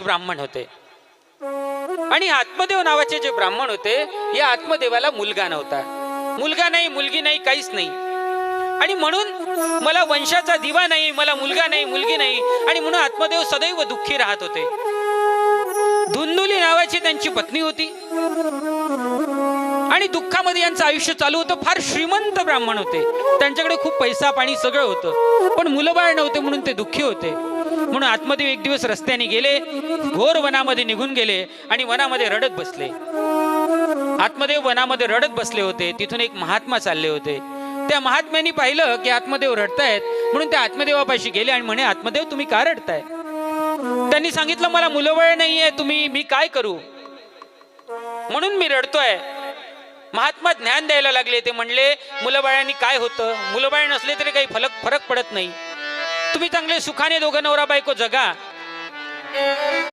ब्राह्मण होते आणि आत्मदेव नावाचे जे ब्राह्मण होते, या आत्मदेवाला मुलगा नव्हता, मुलगा नाही, मुलगी नाही, काहीच नाही. आणि म्हणून मला वंशाचा दिवा नाही, मला मुलगा नाही, मुलगी नाही, आणि म्हणून आत्मदेव सदैव दुःखी राहत होते. धुंदुली नावाची त्यांची पत्नी होती आणि दुःखामध्ये यांचं आयुष्य चालू होतं. फार श्रीमंत ब्राह्मण होते, त्यांच्याकडे खूप पैसा पाणी सगळं होतं, पण मुलंबाळ नव्हते म्हणून ते दुःखी होते. म्हणून आत्मदेव एक दिवस रस्त्याने गेले, घोर वनामध्ये निघून गेले आणि वनामध्ये रडत बसले. आत्मदेव वनामध्ये रडत बसले होते. तिथून एक महात्मा चालले होते. त्या महात्म्याने पाहिलं की आत्मदेव रडतायत, म्हणून त्या आत्मदेवापाशी गेले आणि म्हणे, आत्मदेव तुम्ही का रडताय? त्यांनी सांगितलं, मला मुलंबाळ नाहीये, मी काय करू, म्हणून मी रडतोय. महात्मा ज्ञान द्यायला लागले. ते म्हणले, मुलंबाळांनी काय होतं, मुलंबाळ नसले तरी काही फरक पडत नाही, तुम्ही चांगले सुखाने दोघं नवरा बायको जगा.